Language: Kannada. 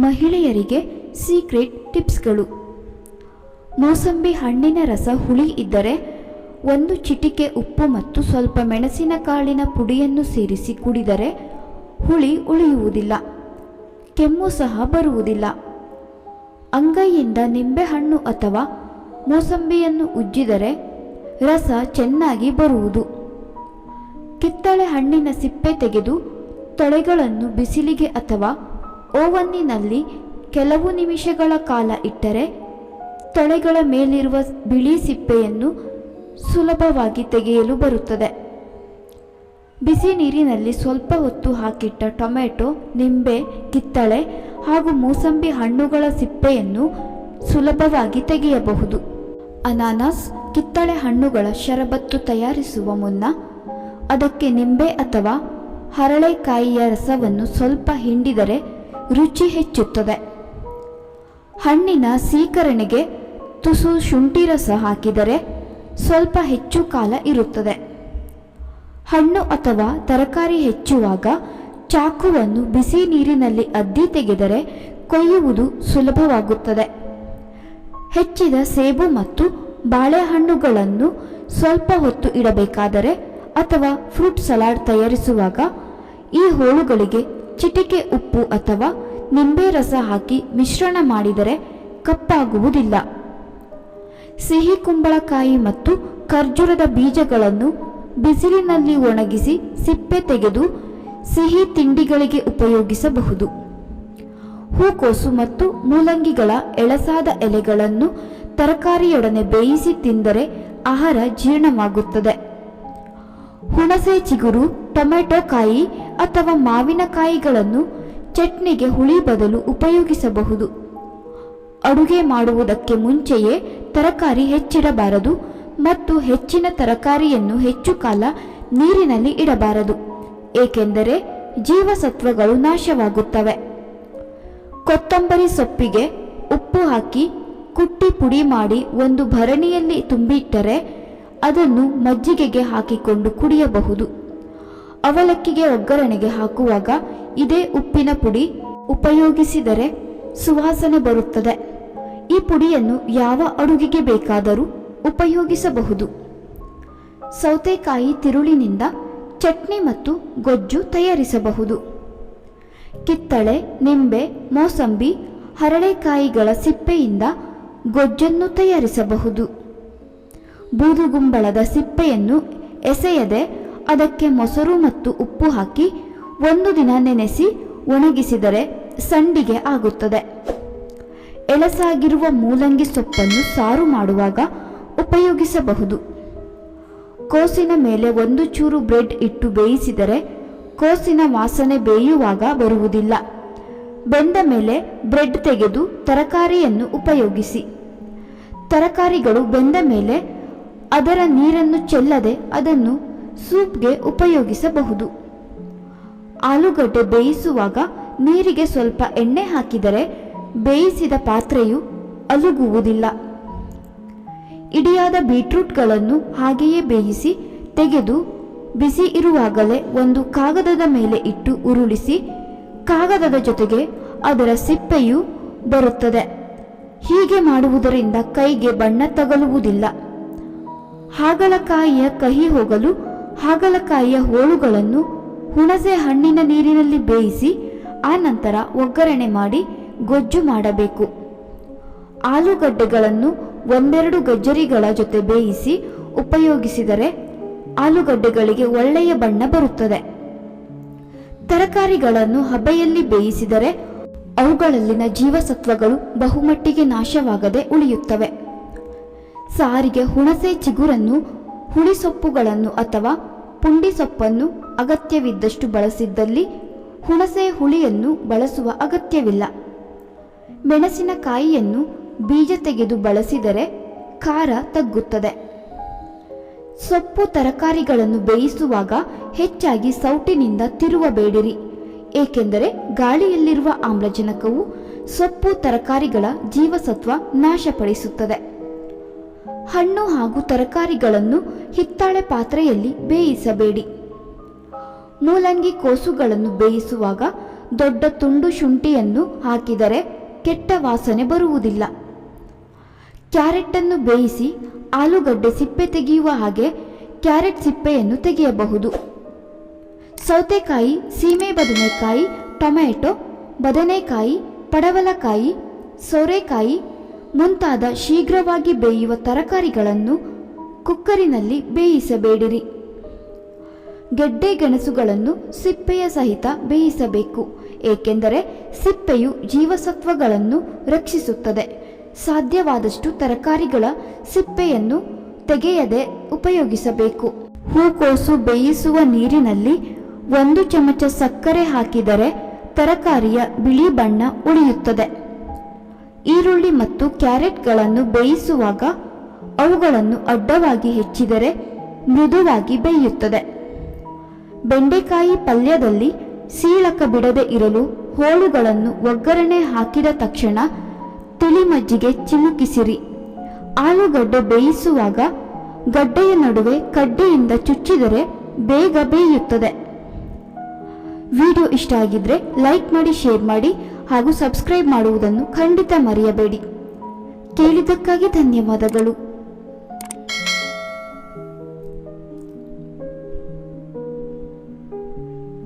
ಮಹಿಳೆಯರಿಗೆ ಸೀಕ್ರೆಟ್ ಟಿಪ್ಸ್ಗಳು. ಮೋಸಂಬಿ ಹಣ್ಣಿನ ರಸ ಹುಳಿ ಇದ್ದರೆ 1 ಚಿಟಿಕೆ ಉಪ್ಪು ಮತ್ತು ಸ್ವಲ್ಪ ಮೆಣಸಿನಕಾಳಿನ ಪುಡಿಯನ್ನು ಸೇರಿಸಿ ಕುಡಿದರೆ ಹುಳಿ ಉಳಿಯುವುದಿಲ್ಲ, ಕೆಮ್ಮು ಸಹ ಬರುವುದಿಲ್ಲ. ಅಂಗೈಯಿಂದ ನಿಂಬೆಹಣ್ಣು ಅಥವಾ ಮೋಸಂಬಿಯನ್ನು ಉಜ್ಜಿದರೆ ರಸ ಚೆನ್ನಾಗಿ ಬರುವುದು. ಕಿತ್ತಳೆ ಹಣ್ಣಿನ ಸಿಪ್ಪೆ ತೆಗೆದು ತೊಳೆಗಳನ್ನು ಬಿಸಿಲಿಗೆ ಅಥವಾ ಓವನ್ನಿನಲ್ಲಿ ಕೆಲವು ನಿಮಿಷಗಳ ಕಾಲ ಇಟ್ಟರೆ ತೊಳೆಗಳ ಮೇಲಿರುವ ಬಿಳಿ ಸಿಪ್ಪೆಯನ್ನು ಸುಲಭವಾಗಿ ತೆಗೆಯಲು ಬರುತ್ತದೆ. ಬಿಸಿ ನೀರಿನಲ್ಲಿ ಸ್ವಲ್ಪ ಹೊತ್ತು ಹಾಕಿಟ್ಟ ಟೊಮೆಟೊ, ನಿಂಬೆ, ಕಿತ್ತಳೆ ಹಾಗೂ ಮೂಸಂಬಿ ಹಣ್ಣುಗಳ ಸಿಪ್ಪೆಯನ್ನು ಸುಲಭವಾಗಿ ತೆಗೆಯಬಹುದು. ಅನಾನಸ್, ಕಿತ್ತಳೆ ಹಣ್ಣುಗಳ ಶರಬತ್ತು ತಯಾರಿಸುವ ಮುನ್ನ ಅದಕ್ಕೆ ನಿಂಬೆ ಅಥವಾ ಹರಳೆಕಾಯಿಯ ರಸವನ್ನು ಸ್ವಲ್ಪ ಹಿಂಡಿದರೆ ರುಚಿ ಹೆಚ್ಚುತ್ತದೆ. ಹಣ್ಣಿನ ಸೀಕರಣೆಗೆ ತುಸು ಶುಂಠಿ ರಸ ಹಾಕಿದರೆ ಸ್ವಲ್ಪ ಹೆಚ್ಚು ಕಾಲ ಇರುತ್ತದೆ. ಹಣ್ಣು ಅಥವಾ ತರಕಾರಿ ಹೆಚ್ಚುವಾಗ ಚಾಕುವನ್ನು ಬಿಸಿ ನೀರಿನಲ್ಲಿ ಅದ್ದಿ ತೆಗೆದರೆ ಕೊಯ್ಯುವುದು ಸುಲಭವಾಗುತ್ತದೆ. ಹೆಚ್ಚಿದ ಸೇಬು ಮತ್ತು ಬಾಳೆಹಣ್ಣುಗಳನ್ನು ಸ್ವಲ್ಪ ಹೊತ್ತು ಇಡಬೇಕಾದರೆ ಅಥವಾ ಫ್ರೂಟ್ ಸಲಾಡ್ ತಯಾರಿಸುವಾಗ ಈ ಹೋಳುಗಳಿಗೆ ಚಿಟಿಕೆ ಉಪ್ಪು ಅಥವಾ ನಿಂಬೆ ರಸ ಹಾಕಿ ಮಿಶ್ರಣ ಮಾಡಿದರೆ ಕಪ್ಪಾಗುವುದಿಲ್ಲ. ಸಿಹಿ ಕುಂಬಳಕಾಯಿ ಮತ್ತು ಖರ್ಜೂರದ ಬೀಜಗಳನ್ನು ಬಿಸಿಲಿನಲ್ಲಿ ಒಣಗಿಸಿ ಸಿಪ್ಪೆ ತೆಗೆದು ಸಿಹಿ ತಿಂಡಿಗಳಿಗೆ ಉಪಯೋಗಿಸಬಹುದು. ಹೂಕೋಸು ಮತ್ತು ಮೂಲಂಗಿಗಳ ಎಳಸಾದ ಎಲೆಗಳನ್ನು ತರಕಾರಿಯೊಡನೆ ಬೇಯಿಸಿ ತಿಂದರೆ ಆಹಾರ ಜೀರ್ಣವಾಗುತ್ತದೆ. ಹುಣಸೆ ಚಿಗುರು, ಟೊಮೆಟೊ ಕಾಯಿ ಅಥವಾ ಮಾವಿನಕಾಯಿಗಳನ್ನು ಚಟ್ನಿಗೆ ಹುಳಿ ಬದಲು ಉಪಯೋಗಿಸಬಹುದು. ಅಡುಗೆ ಮಾಡುವುದಕ್ಕೆ ಮುಂಚೆಯೇ ತರಕಾರಿ ಹೆಚ್ಚಿಡಬಾರದು ಮತ್ತು ಹೆಚ್ಚಿನ ತರಕಾರಿಯನ್ನು ಹೆಚ್ಚು ಕಾಲ ನೀರಿನಲ್ಲಿ ಇಡಬಾರದು, ಏಕೆಂದರೆ ಜೀವಸತ್ವಗಳು ನಾಶವಾಗುತ್ತವೆ. ಕೊತ್ತಂಬರಿ ಸೊಪ್ಪಿಗೆ ಉಪ್ಪು ಹಾಕಿ ಕುಟ್ಟಿ ಪುಡಿ ಮಾಡಿ ಒಂದು ಭರಣಿಯಲ್ಲಿ ತುಂಬಿಟ್ಟರೆ ಅದನ್ನು ಮಜ್ಜಿಗೆಗೆ ಹಾಕಿಕೊಂಡು ಕುಡಿಯಬಹುದು. ಅವಲಕ್ಕಿಗೆ ಒಗ್ಗರಣೆಗೆ ಹಾಕುವಾಗ ಇದೇ ಉಪ್ಪಿನ ಪುಡಿ ಉಪಯೋಗಿಸಿದರೆ ಸುವಾಸನೆ ಬರುತ್ತದೆ. ಈ ಪುಡಿಯನ್ನು ಯಾವ ಅಡುಗೆಗೆ ಬೇಕಾದರೂ ಉಪಯೋಗಿಸಬಹುದು. ಸೌತೆಕಾಯಿ ತಿರುಳಿನಿಂದ ಚಟ್ನಿ ಮತ್ತು ಗೊಜ್ಜು ತಯಾರಿಸಬಹುದು. ಕಿತ್ತಳೆ, ನಿಂಬೆ, ಮೋಸಂಬಿ, ಹರಳೆಕಾಯಿಗಳ ಸಿಪ್ಪೆಯಿಂದ ಗೊಜ್ಜನ್ನು ತಯಾರಿಸಬಹುದು. ಬೂದುಗುಂಬಳದ ಸಿಪ್ಪೆಯನ್ನು ಎಸೆಯದೆ ಅದಕ್ಕೆ ಮೊಸರು ಮತ್ತು ಉಪ್ಪು ಹಾಕಿ 1 ದಿನ ನೆನೆಸಿ ಒಣಗಿಸಿದರೆ ಸಂಡಿಗೆ ಆಗುತ್ತದೆ. ಎಳಸಾಗಿರುವ ಮೂಲಂಗಿ ಸೊಪ್ಪನ್ನು ಸಾರು ಮಾಡುವಾಗ ಉಪಯೋಗಿಸಬಹುದು. ಕೋಸಿನ ಮೇಲೆ 1 ಚೂರು ಬ್ರೆಡ್ ಇಟ್ಟು ಬೇಯಿಸಿದರೆ ಕೋಸಿನ ವಾಸನೆ ಬೇಯುವಾಗ ಬರುವುದಿಲ್ಲ. ಬೆಂದ ಮೇಲೆ ಬ್ರೆಡ್ ತೆಗೆದು ತರಕಾರಿಯನ್ನು ಉಪಯೋಗಿಸಿ. ತರಕಾರಿಗಳು ಬೆಂದ ಮೇಲೆ ಅದರ ನೀರನ್ನು ಚೆಲ್ಲದೆ ಅದನ್ನು ಸೂಪ್ಗೆ ಉಪಯೋಗಿಸಬಹುದು. ಆಲೂಗಡ್ಡೆ ಬೇಯಿಸುವಾಗ ನೀರಿಗೆ ಸ್ವಲ್ಪ ಎಣ್ಣೆ ಹಾಕಿದರೆ ಬೇಯಿಸಿದ ಪಾತ್ರೆಯು ಅಲುಗುವುದಿಲ್ಲ. ಇಡಿಯಾದ ಬೀಟ್ರೂಟ್ಗಳನ್ನು ಹಾಗೆಯೇ ಬೇಯಿಸಿ ತೆಗೆದು ಬಿಸಿ ಇರುವಾಗಲೇ ಒಂದು ಕಾಗದದ ಮೇಲೆ ಇಟ್ಟು ಉರುಳಿಸಿ ಕಾಗದದ ಜೊತೆಗೆ ಅದರ ಸಿಪ್ಪೆಯೂ ಬರುತ್ತದೆ. ಹೀಗೆ ಮಾಡುವುದರಿಂದ ಕೈಗೆ ಬಣ್ಣ ತಗಲುವುದಿಲ್ಲ. ಹಾಗಲಕಾಯಿಯ ಕಹಿ ಹೋಗಲು ಹಾಗಲಕಾಯಿಯ ಹೋಳುಗಳನ್ನು ಹುಣಸೆ ಹಣ್ಣಿನ ನೀರಿನಲ್ಲಿ ಬೇಯಿಸಿ ಆನಂತರ ಒಗ್ಗರಣೆ ಮಾಡಿ ಗೊಜ್ಜು ಮಾಡಬೇಕು. ಆಲೂಗಡ್ಡೆಗಳನ್ನು 1-2 ಗಜ್ಜರಿಗಳ ಜೊತೆ ಬೇಯಿಸಿ ಉಪಯೋಗಿಸಿದರೆ ಆಲೂಗಡ್ಡೆಗಳಿಗೆ ಒಳ್ಳೆಯ ಬಣ್ಣ ಬರುತ್ತದೆ. ತರಕಾರಿಗಳನ್ನು ಹಬೆಯಲ್ಲಿ ಬೇಯಿಸಿದರೆ ಅವುಗಳಲ್ಲಿನ ಜೀವಸತ್ವಗಳು ಬಹುಮಟ್ಟಿಗೆ ನಾಶವಾಗದೆ ಉಳಿಯುತ್ತವೆ. ಸಾರಿಗೆ ಹುಣಸೆ ಚಿಗುರನ್ನು, ಹುಳಿಸೊಪ್ಪುಗಳನ್ನು ಅಥವಾ ಪುಂಡಿ ಸೊಪ್ಪನ್ನು ಅಗತ್ಯವಿದ್ದಷ್ಟು ಬಳಸಿದ್ದಲ್ಲಿ ಹುಣಸೆ ಹುಳಿಯನ್ನು ಬಳಸುವ ಅಗತ್ಯವಿಲ್ಲ. ಮೆಣಸಿನಕಾಯಿಯನ್ನು ಬೀಜ ತೆಗೆದು ಬಳಸಿದರೆ ಖಾರ ತಗ್ಗುತ್ತದೆ. ಸೊಪ್ಪು ತರಕಾರಿಗಳನ್ನು ಬೇಯಿಸುವಾಗ ಹೆಚ್ಚಾಗಿ ಸೌಟಿನಿಂದ ತಿರುವಬೇಡಿರಿ, ಏಕೆಂದರೆ ಗಾಳಿಯಲ್ಲಿರುವ ಆಮ್ಲಜನಕವು ಸೊಪ್ಪು ತರಕಾರಿಗಳ ಜೀವಸತ್ವ ನಾಶಪಡಿಸುತ್ತದೆ. ಹಣ್ಣು ಹಾಗೂ ತರಕಾರಿಗಳನ್ನು ಹಿತ್ತಾಳೆ ಪಾತ್ರೆಯಲ್ಲಿ ಬೇಯಿಸಬೇಡಿ. ಮೂಲಂಗಿ ಕೋಸುಗಳನ್ನು ಬೇಯಿಸುವಾಗ ದೊಡ್ಡ ತುಂಡು ಶುಂಠಿಯನ್ನು ಹಾಕಿದರೆ ಕೆಟ್ಟ ವಾಸನೆ ಬರುವುದಿಲ್ಲ. ಕ್ಯಾರೆಟನ್ನು ಬೇಯಿಸಿ ಆಲೂಗಡ್ಡೆ ಸಿಪ್ಪೆ ತೆಗೆಯುವ ಹಾಗೆ ಕ್ಯಾರೆಟ್ ಸಿಪ್ಪೆಯನ್ನು ತೆಗೆಯಬಹುದು. ಸೌತೆಕಾಯಿ, ಸೀಮೆ ಬದನೆಕಾಯಿ, ಟೊಮೆಟೊ, ಬದನೆಕಾಯಿ, ಪಡವಲಕಾಯಿ, ಸೋರೆಕಾಯಿ ಮುಂತಾದ ಶೀಘ್ರವಾಗಿ ಬೇಯುವ ತರಕಾರಿಗಳನ್ನು ಕುಕ್ಕರಿನಲ್ಲಿ ಬೇಯಿಸಬೇಡಿರಿ. ಗೆಡ್ಡೆ ಗೆಣಸುಗಳನ್ನು ಸಿಪ್ಪೆಯ ಸಹಿತ ಬೇಯಿಸಬೇಕು, ಏಕೆಂದರೆ ಸಿಪ್ಪೆಯು ಜೀವಸತ್ವಗಳನ್ನು ರಕ್ಷಿಸುತ್ತದೆ. ಸಾಧ್ಯವಾದಷ್ಟು ತರಕಾರಿಗಳ ಸಿಪ್ಪೆಯನ್ನು ತೆಗೆಯದೆ ಉಪಯೋಗಿಸಬೇಕು. ಹೂಕೋಸು ಬೇಯಿಸುವ ನೀರಿನಲ್ಲಿ 1 ಚಮಚ ಸಕ್ಕರೆ ಹಾಕಿದರೆ ತರಕಾರಿಯ ಬಿಳಿ ಬಣ್ಣ ಉಳಿಯುತ್ತದೆ. ಈರುಳ್ಳಿ ಮತ್ತು ಕ್ಯಾರೆಟ್ಗಳನ್ನು ಬೇಯಿಸುವಾಗ ಅವುಗಳನ್ನು ಅಡ್ಡವಾಗಿ ಹೆಚ್ಚಿದರೆ ಮೃದುವಾಗಿ ಬೇಯುತ್ತದೆ. ಬೆಂಡೆಕಾಯಿ ಪಲ್ಯದಲ್ಲಿ ಸೀಳಕ ಬಿಡದೆ ಇರಲು ಹೋಳುಗಳನ್ನು ಒಗ್ಗರಣೆ ಹಾಕಿದ ತಕ್ಷಣ ತಿಳಿ ಮಜ್ಜಿಗೆ ಚಿಮುಕಿಸಿರಿ. ಆಲೂಗಡ್ಡೆ ಬೇಯಿಸುವಾಗ ಗಡ್ಡೆಯ ನಡುವೆ ಕಡ್ಡಿಯಿಂದ ಚುಚ್ಚಿದರೆ ಬೇಗ ಬೇಯುತ್ತದೆ. ವಿಡಿಯೋ ಇಷ್ಟ ಆಗಿದ್ರೆ ಲೈಕ್ ಮಾಡಿ, ಶೇರ್ ಮಾಡಿ ಹಾಗೂ ಸಬ್ಸ್ಕ್ರೈಬ್ ಮಾಡುವುದನ್ನು ಖಂಡಿತ ಮರೆಯಬೇಡಿ. ಕೇಳಿದ್ದಕ್ಕಾಗಿ ಧನ್ಯವಾದಗಳು.